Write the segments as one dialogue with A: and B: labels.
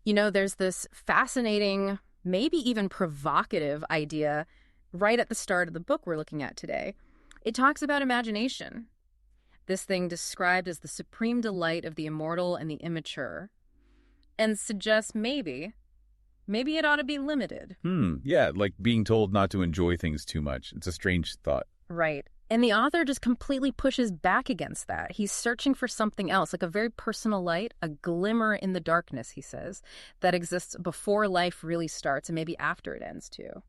A: There's this fascinating, maybe even provocative idea right at the start of the book we're looking at today. It talks about imagination, this thing described as the supreme delight of the immortal and the immature, and suggests maybe it ought to be limited.
B: Yeah, like being told not to enjoy things too much. It's a strange thought.
A: Right. And the author just completely pushes back against that. He's searching for something else, like a very personal light, a glimmer in the darkness, he says, that exists before life really starts and maybe after it ends, too.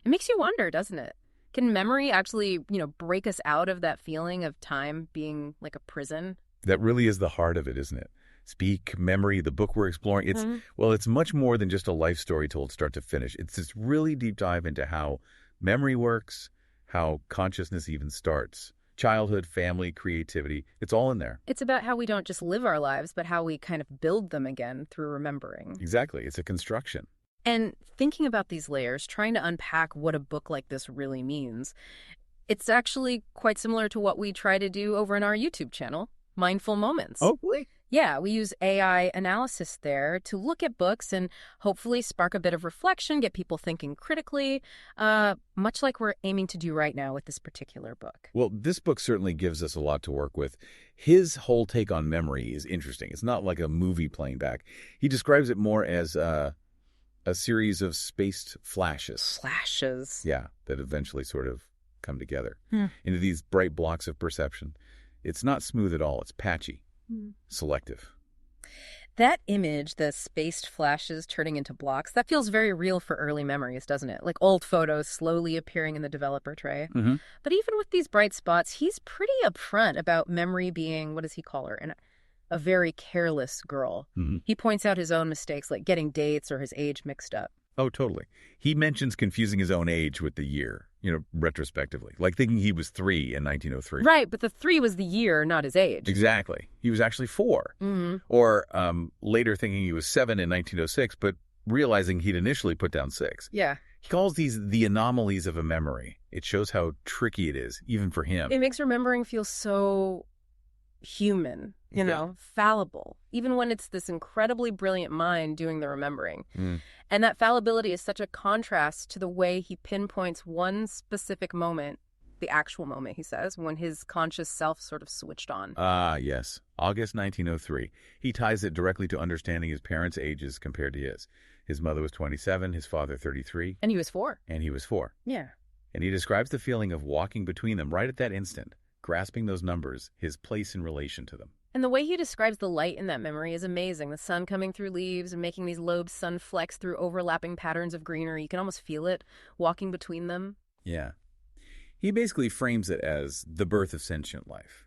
A: It makes you wonder, doesn't it? Can memory actually, break us out of that feeling of time being like a prison?
B: That really is the heart of it, isn't it? Speak, memory, the book we're exploring. It's much more than just a life story told start to finish. It's this really deep dive into how memory works, how consciousness even starts. Childhood, family, creativity, it's all in there.
A: It's about how we don't just live our lives, but how we kind of build them again through remembering.
B: Exactly. It's a construction.
A: And thinking about these layers, trying to unpack what a book like this really means, it's actually quite similar to what we try to do over in our YouTube channel, Mindful Moments.
B: Oh, really?
A: Yeah, we use AI analysis there to look at books and hopefully spark a bit of reflection, get people thinking critically, much like we're aiming to do right now with this particular book.
B: Well, this book certainly gives us a lot to work with. His whole take on memory is interesting. It's not like a movie playing back. He describes it more as a series of spaced flashes.
A: Flashes.
B: Yeah, that eventually sort of come together into these bright blocks of perception. It's not smooth at all. It's patchy, selective.
A: That image, the spaced flashes turning into blocks, that feels very real for early memories, doesn't it? Like old photos slowly appearing in the developer tray. But even with these bright spots, he's pretty upfront about memory being, what does he call her? A very careless girl. He points out his own mistakes, like getting dates or his age mixed up.
B: Oh, totally. He mentions confusing his own age with the year, retrospectively, like thinking he was 3 in 1903.
A: Right, but the 3 was the year, not his age.
B: Exactly. He was actually 4. Or later thinking he was 7 in 1906, but realizing he'd initially put down 6.
A: Yeah.
B: He calls these the anomalies of a memory. It shows how tricky it is, even for him.
A: It makes remembering feel so human, fallible, even when it's this incredibly brilliant mind doing the remembering. And that fallibility is such a contrast to the way he pinpoints one specific moment, the actual moment, he says, when his conscious self sort of switched on.
B: Ah, yes. August 1903. He ties it directly to understanding his parents' ages compared to his. His mother was 27, his father 33.
A: And he was 4.
B: And he was 4.
A: Yeah.
B: And he describes the feeling of walking between them right at that instant, grasping those numbers, his place in relation to them.
A: And the way he describes the light in that memory is amazing. The sun coming through leaves and making these lobes sun flecks through overlapping patterns of greenery. You can almost feel it walking between them.
B: Yeah. He basically frames it as the birth of sentient life.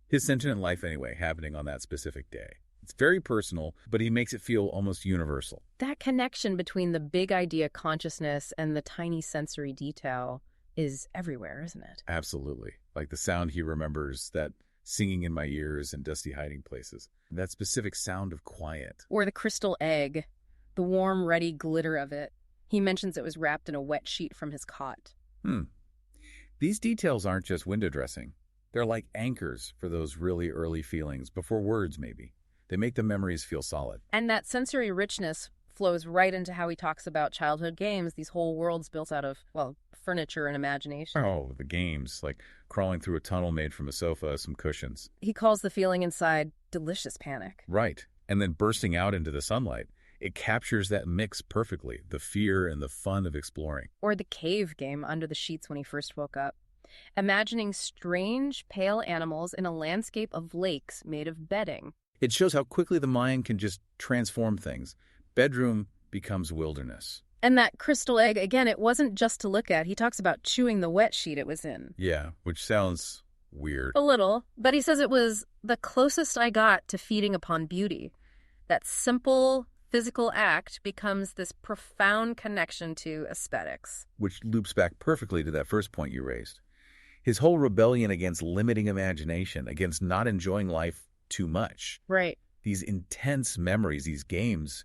B: His sentient life, anyway, happening on that specific day. It's very personal, but he makes it feel almost universal.
A: That connection between the big idea consciousness and the tiny sensory detail is everywhere, isn't it?
B: Absolutely. Like the sound he remembers, that singing in my ears in dusty hiding places. That specific sound of quiet.
A: Or the crystal egg, the warm, ruddy glitter of it. He mentions it was wrapped in a wet sheet from his cot.
B: These details aren't just window dressing. They're like anchors for those really early feelings, before words maybe. They make the memories feel solid.
A: And that sensory richness flows right into how he talks about childhood games, these whole worlds built out of, furniture and imagination.
B: Oh, the games, like crawling through a tunnel made from a sofa, some cushions.
A: He calls the feeling inside delicious panic.
B: Right. And then bursting out into the sunlight. It captures that mix perfectly, the fear and the fun of exploring.
A: Or the cave game under the sheets when he first woke up. Imagining strange, pale animals in a landscape of lakes made of bedding.
B: It shows how quickly the mind can just transform things. Bedroom becomes wilderness.
A: And that crystal egg, again, it wasn't just to look at. He talks about chewing the wet sheet it was in.
B: Yeah, which sounds weird.
A: A little, but he says it was the closest I got to feeding upon beauty. That simple physical act becomes this profound connection to aesthetics.
B: Which loops back perfectly to that first point you raised. His whole rebellion against limiting imagination, against not enjoying life too much.
A: Right.
B: These intense memories, these games,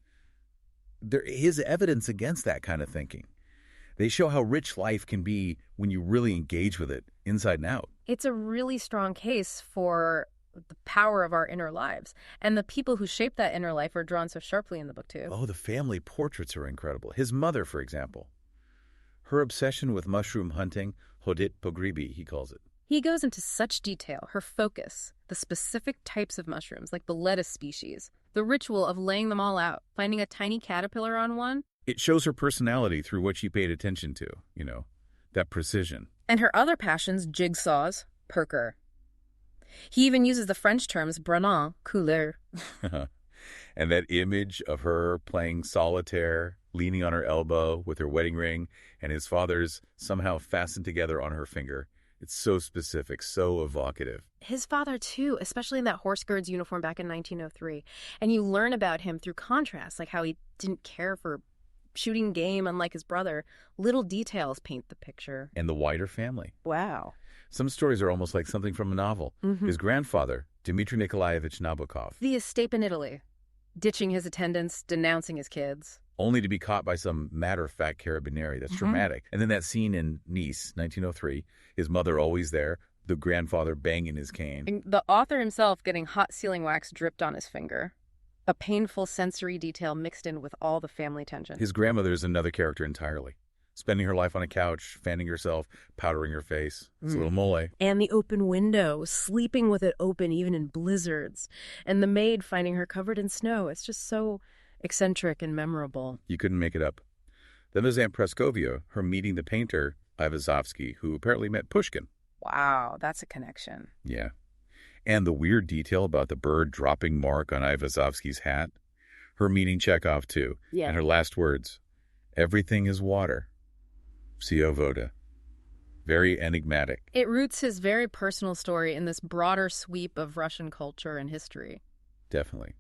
B: there is evidence against that kind of thinking. They show how rich life can be when you really engage with it inside and out.
A: It's a really strong case for the power of our inner lives. And the people who shape that inner life are drawn so sharply in the book, too.
B: Oh, the family portraits are incredible. His mother, for example. Her obsession with mushroom hunting, hodit pogribi, he calls it.
A: He goes into such detail, her focus, the specific types of mushrooms, like the lettuce species, the ritual of laying them all out, finding a tiny caterpillar on one.
B: It shows her personality through what she paid attention to, that precision.
A: And her other passions, jigsaws, perker. He even uses the French terms branant, couleur.
B: And that image of her playing solitaire, leaning on her elbow with her wedding ring, and his father's somehow fastened together on her finger. It's so specific, so evocative.
A: His father, too, especially in that horse guards uniform back in 1903. And you learn about him through contrast, like how he didn't care for shooting game, unlike his brother. Little details paint the picture.
B: And the wider family.
A: Wow.
B: Some stories are almost like something from a novel. His grandfather, Dmitri Nikolaevich Nabokov.
A: The escape in Italy. Ditching his attendants, denouncing his kids.
B: Only to be caught by some matter-of-fact carabinieri. That's dramatic. And then that scene in Nice, 1903, his mother always there, the grandfather banging his cane.
A: And the author himself getting hot sealing wax dripped on his finger. A painful sensory detail mixed in with all the family tension.
B: His grandmother is another character entirely. Spending her life on a couch, fanning herself, powdering her face. It's a little mole.
A: And the open window, sleeping with it open even in blizzards. And the maid finding her covered in snow. It's just so eccentric and memorable.
B: You couldn't make it up. Then there's Aunt Praskovia, her meeting the painter, Ivazovsky, who apparently met Pushkin.
A: Wow, that's a connection.
B: Yeah. And the weird detail about the bird dropping mark on Ivazovsky's hat. Her meeting Chekhov, too.
A: Yeah.
B: And her last words, everything is water. Sio voda. Very enigmatic.
A: It roots his very personal story in this broader sweep of Russian culture and history.
B: Definitely.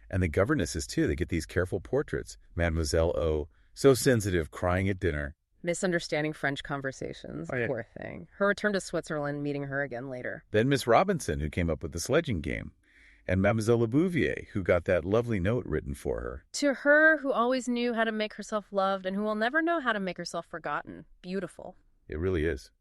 B: And the governesses, too. They get these careful portraits. Mademoiselle O, so sensitive, crying at dinner.
A: Misunderstanding French conversations.
B: Oh, yeah.
A: Poor thing. Her return to Switzerland, meeting her again later.
B: Then Miss Robinson, who came up with the sledging game. And Mademoiselle Lebouvier, who got that lovely note written for her.
A: To her, who always knew how to make herself loved and who will never know how to make herself forgotten. Beautiful.
B: It really is.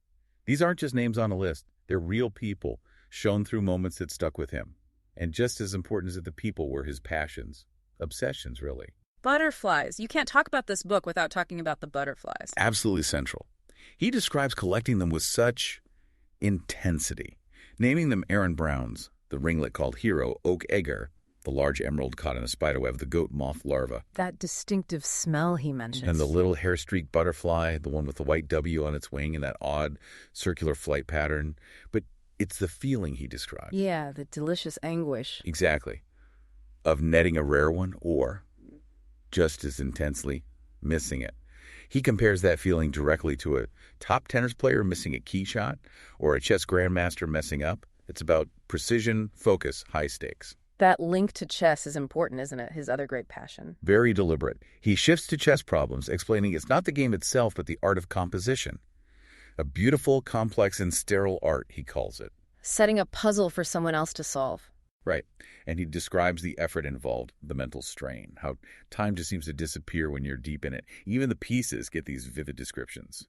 B: These aren't just names on a list. They're real people, shown through moments that stuck with him. And just as important as the people were his passions. Obsessions, really.
A: Butterflies. You can't talk about this book without talking about the butterflies.
B: Absolutely central. He describes collecting them with such intensity, naming them Aaron Browns, the ringlet called Hero, oak egger, the large emerald caught in a spiderweb, the goat moth larva.
A: That distinctive smell he mentions.
B: And the little hair-streaked butterfly, the one with the white W on its wing and that odd circular flight pattern. But it's the feeling he describes.
A: Yeah, the delicious anguish.
B: Exactly. Of netting a rare one or, just as intensely, missing it. He compares that feeling directly to a top tennis player missing a key shot or a chess grandmaster messing up. It's about precision, focus, high stakes.
A: That link to chess is important, isn't it? His other great passion.
B: Very deliberate. He shifts to chess problems, explaining it's not the game itself, but the art of composition. A beautiful, complex, and sterile art, he calls it.
A: Setting a puzzle for someone else to solve.
B: Right. And he describes the effort involved, the mental strain, how time just seems to disappear when you're deep in it. Even the pieces get these vivid descriptions.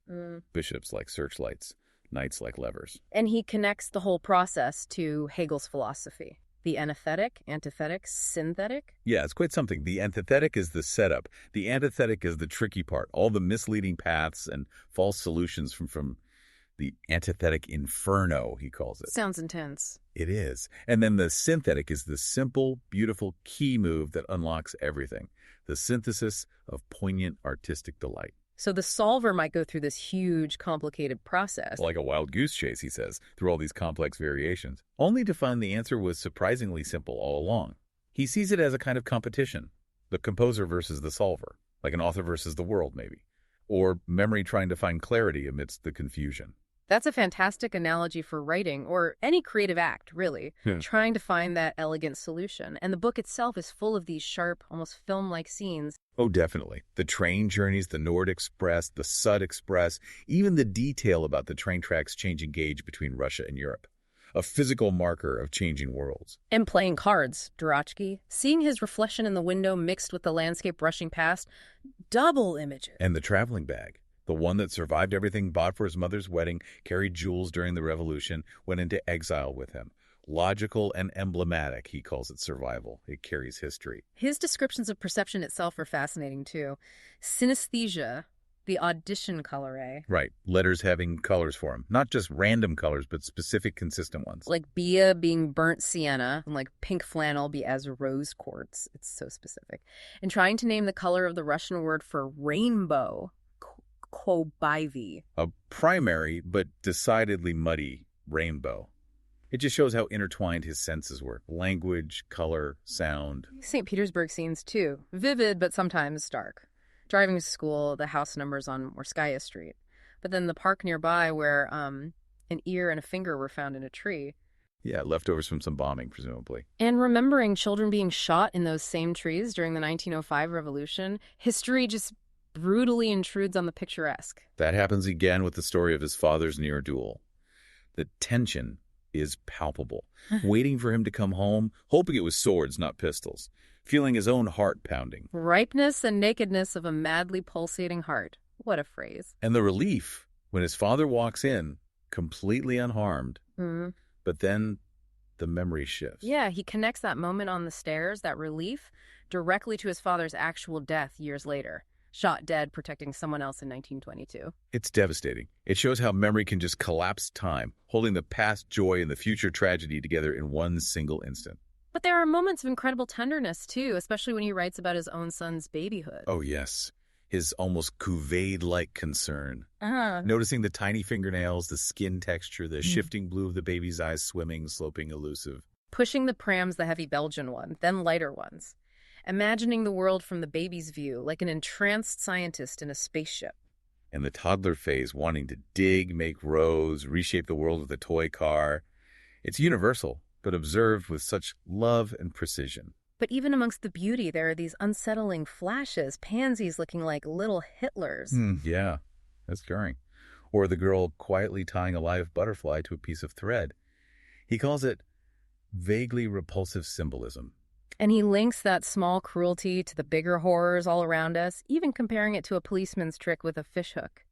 B: Bishops like searchlights, knights like levers.
A: And he connects the whole process to Hegel's philosophy. The anesthetic, antithetic, synthetic?
B: Yeah, it's quite something. The antithetic is the setup. The antithetic is the tricky part. All the misleading paths and false solutions from the antithetic inferno, he calls it.
A: Sounds intense.
B: It is. And then the synthetic is the simple, beautiful key move that unlocks everything. The synthesis of poignant artistic delight.
A: So the solver might go through this huge, complicated process.
B: Like a wild goose chase, he says, through all these complex variations, only to find the answer was surprisingly simple all along. He sees it as a kind of competition, the composer versus the solver, like an author versus the world, maybe, or memory trying to find clarity amidst the confusion.
A: That's a fantastic analogy for writing, or any creative act, really, trying to find that elegant solution. And the book itself is full of these sharp, almost film-like scenes.
B: Oh, definitely. The train journeys, the Nord Express, the Sud Express, even the detail about the train tracks changing gauge between Russia and Europe. A physical marker of changing worlds.
A: And playing cards, Duratsky, seeing his reflection in the window mixed with the landscape rushing past, double images.
B: And the traveling bag. The one that survived everything, bought for his mother's wedding, carried jewels during the revolution, went into exile with him. Logical and emblematic, he calls it survival. It carries history.
A: His descriptions of perception itself are fascinating, too. Synesthesia, the audition color.
B: Right. Letters having colors for him. Not just random colors, but specific, consistent ones.
A: Like Bia being burnt sienna, and like pink flannel be as rose quartz. It's so specific. And trying to name the color of the Russian word for rainbow, kobayvi.
B: A primary, but decidedly muddy rainbow. It just shows how intertwined his senses were. Language, color, sound.
A: St. Petersburg scenes, too. Vivid, but sometimes stark. Driving to school, the house numbers on Morskaya Street. But then the park nearby where an ear and a finger were found in a tree.
B: Yeah, leftovers from some bombing, presumably.
A: And remembering children being shot in those same trees during the 1905 revolution, history just brutally intrudes on the picturesque.
B: That happens again with the story of his father's near duel. The tension is palpable. Waiting for him to come home, hoping it was swords, not pistols. Feeling his own heart pounding.
A: Ripeness and nakedness of a madly pulsating heart. What a phrase.
B: And the relief when his father walks in, completely unharmed, but then the memory shifts.
A: Yeah, he connects that moment on the stairs, that relief, directly to his father's actual death years later. Shot dead protecting someone else in 1922.
B: It's devastating. It shows how memory can just collapse time, holding the past joy and the future tragedy together in one single instant.
A: But there are moments of incredible tenderness, too, especially when he writes about his own son's babyhood.
B: Oh, yes. His almost Couvade-like concern. Noticing the tiny fingernails, the skin texture, the shifting blue of the baby's eyes swimming, sloping, elusive.
A: Pushing the prams, the heavy Belgian one, then lighter ones. Imagining the world from the baby's view, like an entranced scientist in a spaceship.
B: And the toddler phase, wanting to dig, make rows, reshape the world with a toy car. It's universal, but observed with such love and precision.
A: But even amongst the beauty, there are these unsettling flashes, pansies looking like little Hitlers.
B: Yeah, that's scarring. Or the girl quietly tying a live butterfly to a piece of thread. He calls it vaguely repulsive symbolism.
A: And he links that small cruelty to the bigger horrors all around us, even comparing it to a policeman's trick with a fishhook.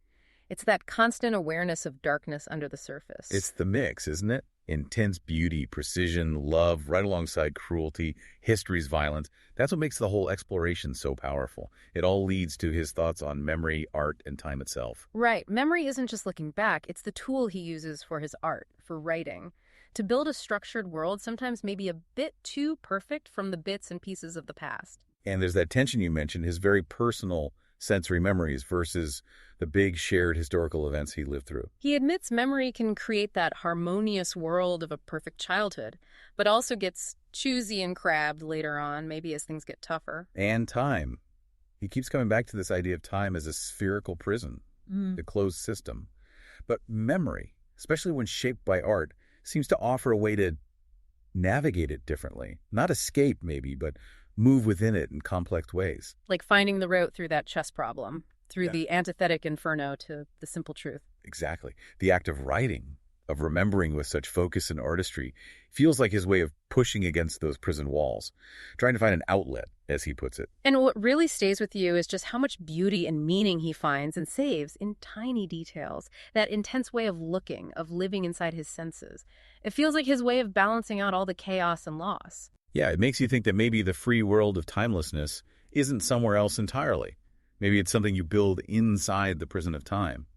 A: It's that constant awareness of darkness under the surface.
B: It's the mix, isn't it? Intense beauty, precision, love, right alongside cruelty, history's violence. That's what makes the whole exploration so powerful. It all leads to his thoughts on memory, art, and time itself.
A: Right. Memory isn't just looking back. It's the tool he uses for his art, for writing. To build a structured world, sometimes maybe a bit too perfect from the bits and pieces of the past.
B: And there's that tension you mentioned, his very personal sensory memories versus the big shared historical events he lived through.
A: He admits memory can create that harmonious world of a perfect childhood, but also gets choosy and crabbed later on, maybe as things get tougher.
B: And time. He keeps coming back to this idea of time as a spherical prison, the closed system. But memory, especially when shaped by art, seems to offer a way to navigate it differently. Not escape, maybe, but move within it in complex ways.
A: Like finding the route through that chess problem, through the antithetic inferno to the simple truth.
B: Exactly. The act of writing, of remembering with such focus and artistry, feels like his way of pushing against those prison walls, trying to find an outlet, as he puts it.
A: And what really stays with you is just how much beauty and meaning he finds and saves in tiny details, that intense way of looking, of living inside his senses. It feels like his way of balancing out all the chaos and loss.
B: Yeah, it makes you think that maybe the free world of timelessness isn't somewhere else entirely. Maybe it's something you build inside the prison of time,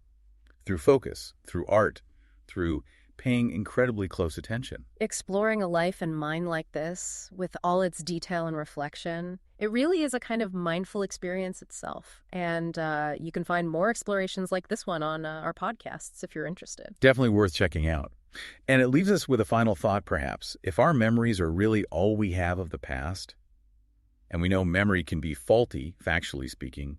B: through focus, through art, through paying incredibly close attention.
A: Exploring a life and mind like this, with all its detail and reflection, it really is a kind of mindful experience itself. And you can find more explorations like this one on our podcasts if you're interested.
B: Definitely worth checking out. And it leaves us with a final thought, perhaps. If our memories are really all we have of the past, and we know memory can be faulty, factually speaking,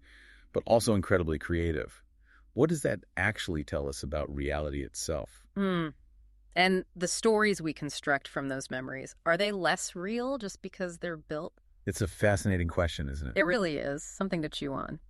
B: but also incredibly creative, what does that actually tell us about reality itself?
A: And the stories we construct from those memories, are they less real just because they're built?
B: It's a fascinating question, isn't it?
A: It really is. Something to chew on.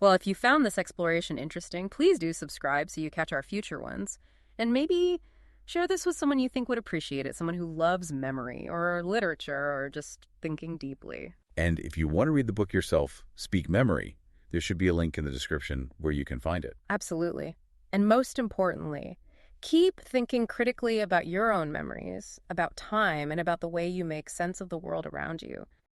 A: Well, if you found this exploration interesting, please do subscribe so you catch our future ones. And maybe share this with someone you think would appreciate it, someone who loves memory or literature or just thinking deeply.
B: And if you want to read the book yourself, Speak Memory, there should be a link in the description where you can find it.
A: Absolutely. And most importantly, Keep thinking critically about your own memories, about time, and about the way you make sense of the world around you.